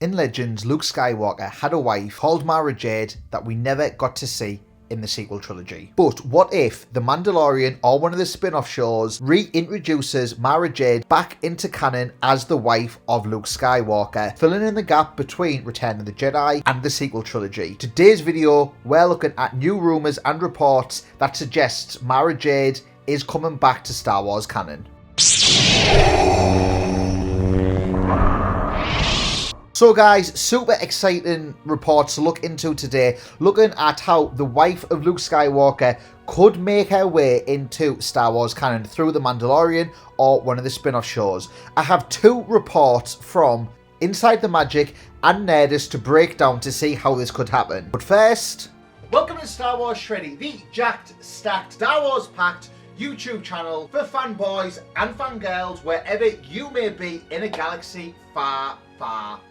In Legends, Luke Skywalker had a wife called Mara Jade that we never got to see in the sequel trilogy. But what if The Mandalorian or one of the spin-off shows reintroduces Mara Jade back into canon as the wife of Luke Skywalker, filling in the gap between Return of the Jedi and the sequel trilogy? Today's video, we're looking at new rumours and reports that suggests Mara Jade is coming back to Star Wars canon. So guys, super exciting reports to look into today, looking at how the wife of Luke Skywalker could make her way into Star Wars canon through The Mandalorian or one of the spin-off shows. I have two reports from Inside the Magic and Nerdist to break down to see how this could happen. But first, welcome to Star Wars Shreddy, the jacked, stacked, Star Wars packed YouTube channel for fanboys and fangirls wherever you may be in a galaxy far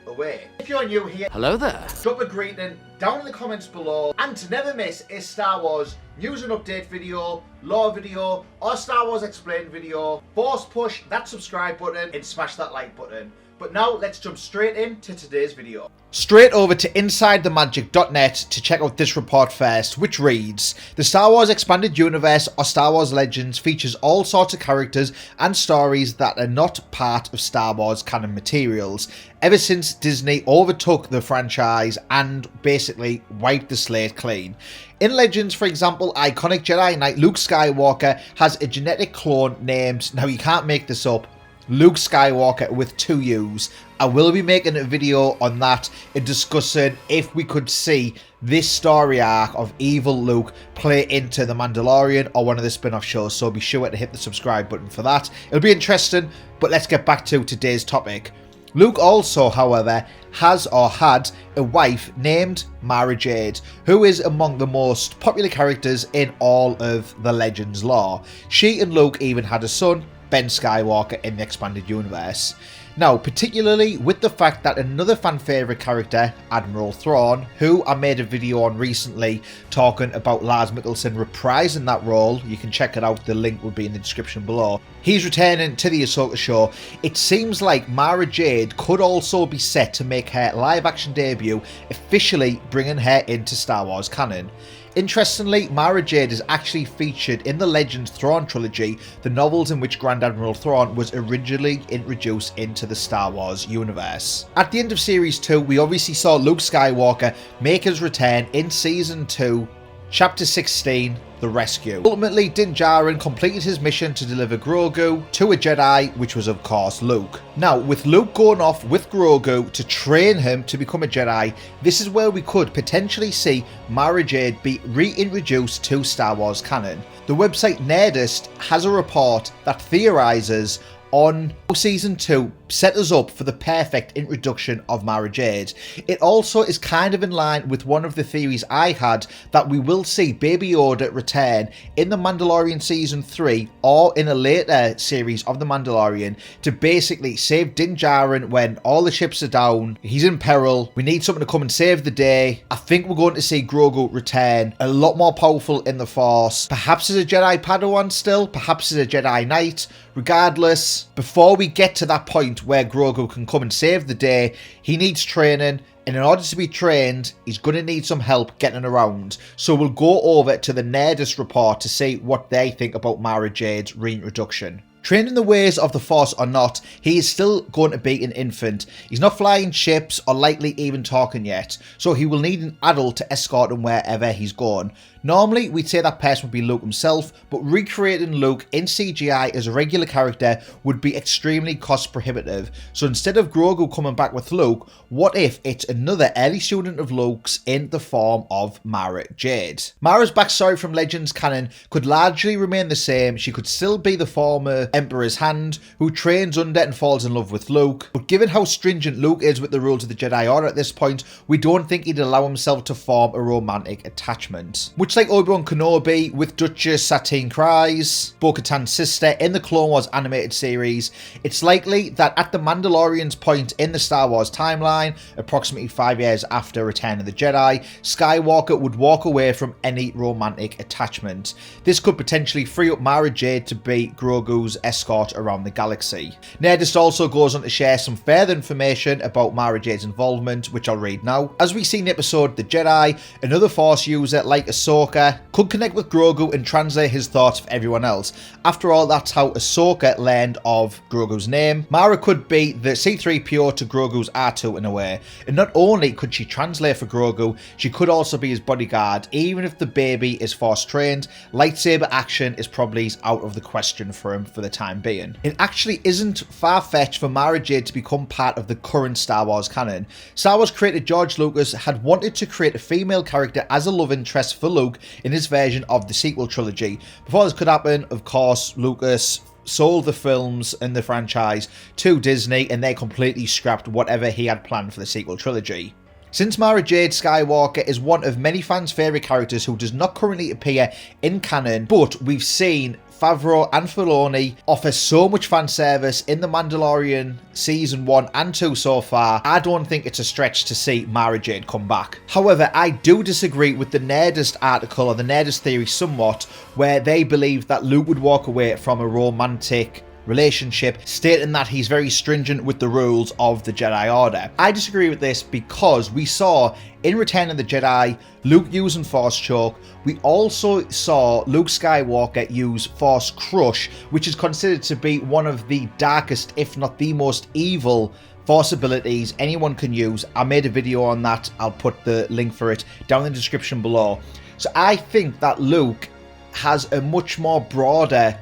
away. If you're new here, hello there. Drop a greeting down in the comments below, and to never miss a Star Wars news and update video, lore video, or Star Wars explained video, force push that subscribe button and smash that like button. But now let's jump straight into today's video. Straight over to InsideTheMagic.net to check out this report first, which reads: the Star Wars Expanded Universe or Star Wars Legends features all sorts of characters and stories that are not part of Star Wars canon materials, ever since Disney overtook the franchise and basically wiped the slate clean. In Legends, for example, iconic Jedi Knight Luke Skywalker has a genetic clone named, now you can't make this up, Luke Skywalker with 2 U's. I will be making a video on that and discussing if we could see this story arc of evil Luke play into The Mandalorian or one of the spin-off shows, so be sure to hit the subscribe button for that. It'll be interesting, but let's get back to today's topic. Luke also, however, has or had a wife named Mara Jade, who is among the most popular characters in all of the Legends lore. She and Luke even had a son, Ben Skywalker, in the expanded universe. Now, particularly with the fact that another fan favourite character, Admiral Thrawn, who I made a video on recently talking about Lars Mikkelsen reprising that role, you can check it out, the link will be in the description below. He's returning to the Ahsoka show. It seems like Mara Jade could also be set to make her live action debut, officially bringing her into Star Wars canon. Interestingly, Mara Jade is actually featured in the Legends Thrawn trilogy, the novels in which Grand Admiral Thrawn was originally introduced into the Star Wars universe. At the end of Series 2, we obviously saw Luke Skywalker make his return in Season 2, Chapter 16, The Rescue. Ultimately, Djarin completed his mission to deliver Grogu to a Jedi, which was of course Luke. Now, with Luke going off with Grogu to train him to become a Jedi, this is where we could potentially see Mara Jade be reintroduced to Star Wars canon. The website Nerdist has a report that theorizes on Season 2 set us up for the perfect introduction of Mara Jade. It also is kind of in line with one of the theories I had that we will see Baby Yoda return in The Mandalorian Season 3 or in a later series of The Mandalorian to basically save Din Djarin when all the ships are down, he's in peril, we need something to come and save the day. I think we're going to see Grogu return, a lot more powerful in the Force, perhaps as a Jedi Padawan still, perhaps as a Jedi Knight. Regardless, before we get to that point where Grogu can come and save the day, he needs training, and in order to be trained, he's going to need some help getting around. So we'll go over to the Nerdist report to see what they think about Mara Jade's reintroduction. Trained in the ways of the Force or not, he is still going to be an infant. He's not flying ships or likely even talking yet, so he will need an adult to escort him wherever he's going. Normally, we'd say that person would be Luke himself, but recreating Luke in CGI as a regular character would be extremely cost prohibitive. So instead of Grogu coming back with Luke, what if it's another early student of Luke's in the form of Mara Jade? Mara's backstory from Legends canon could largely remain the same. She could still be the former Emperor's Hand, who trains under and falls in love with Luke, but given how stringent Luke is with the rules of the Jedi Order at this point, we don't think he'd allow himself to form a romantic attachment. Much like Obi-Wan Kenobi with Duchess Katee Kryze, Bo-Katan's sister in the Clone Wars animated series, it's likely that at the Mandalorian's point in the Star Wars timeline, approximately 5 years after Return of the Jedi, Skywalker would walk away from any romantic attachment. This could potentially free up Mara Jade to be Grogu's escort around the galaxy. Nerdist also goes on to share some further information about Mara Jade's involvement, which I'll read now. As we see in the episode, the Jedi, another Force user like Ahsoka, could connect with Grogu and translate his thoughts for everyone else. After all, that's how Ahsoka learned of Grogu's name. Mara could be the C-3PO to Grogu's R2 in a way. And not only could she translate for Grogu, she could also be his bodyguard. Even if the baby is Force trained, lightsaber action is probably out of the question for him for the time being. It actually isn't far-fetched for Mara Jade to become part of the current Star Wars canon. Star Wars creator George Lucas had wanted to create a female character as a love interest for Luke in his version of the sequel trilogy. Before this could happen, of course, Lucas sold the films and the franchise to Disney, and they completely scrapped whatever he had planned for the sequel trilogy. Since Mara Jade Skywalker is one of many fans' favourite characters who does not currently appear in canon, but we've seen Favreau and Filoni offer so much fan service in The Mandalorian Season 1 and 2 so far, I don't think it's a stretch to see Mara Jade come back. However, I do disagree with the Nerdist article or the Nerdist theory somewhat, where they believe that Luke would walk away from a romantic relationship, stating that he's very stringent with the rules of the Jedi Order. I disagree with this because we saw in Return of the Jedi Luke using Force Choke. We also saw Luke Skywalker use Force Crush, which is considered to be one of the darkest, if not the most evil Force abilities anyone can use. I made a video on that. I'll put the link for it down in the description below. So I think that Luke has a much more broader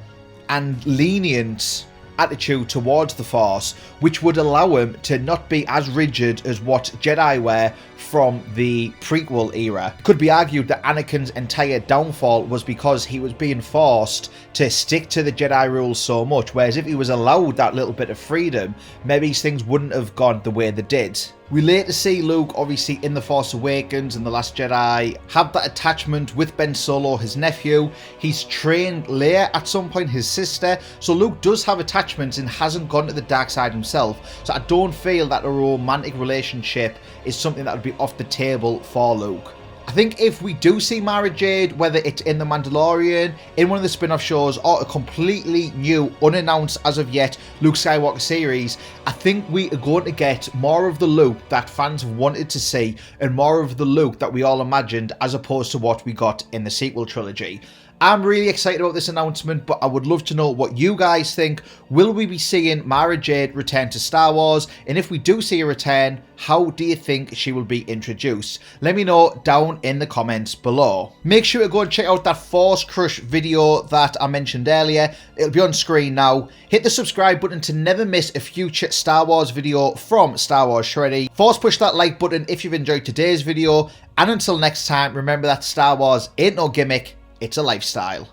and lenient attitude towards the Force, which would allow him to not be as rigid as what Jedi were from the prequel era. It could be argued that Anakin's entire downfall was because he was being forced to stick to the Jedi rules so much, whereas if he was allowed that little bit of freedom, maybe things wouldn't have gone the way they did. We later see Luke, obviously in The Force Awakens and The Last Jedi, have that attachment with Ben Solo, his nephew. He's trained Leia at some point, his sister, so Luke does have attachments and hasn't gone to the dark side himself. So I don't feel that a romantic relationship is something that would be off the table for Luke. I think if we do see Mara Jade, whether it's in The Mandalorian, in one of the spin-off shows, or a completely new, unannounced as of yet, Luke Skywalker series, I think we are going to get more of the Luke that fans have wanted to see, and more of the Luke that we all imagined, as opposed to what we got in the sequel trilogy. I'm really excited about this announcement, but I would love to know what you guys think. Will we be seeing Mara Jade return to Star Wars? And if we do see a return, how do you think she will be introduced? Let me know down in the comments below. Make sure to go and check out that Force Crush video that I mentioned earlier. It'll be on screen now. Hit the subscribe button to never miss a future Star Wars video from Star Wars Shreddy. Force push that like button if you've enjoyed today's video. And until next time, remember that Star Wars ain't no gimmick. It's a lifestyle.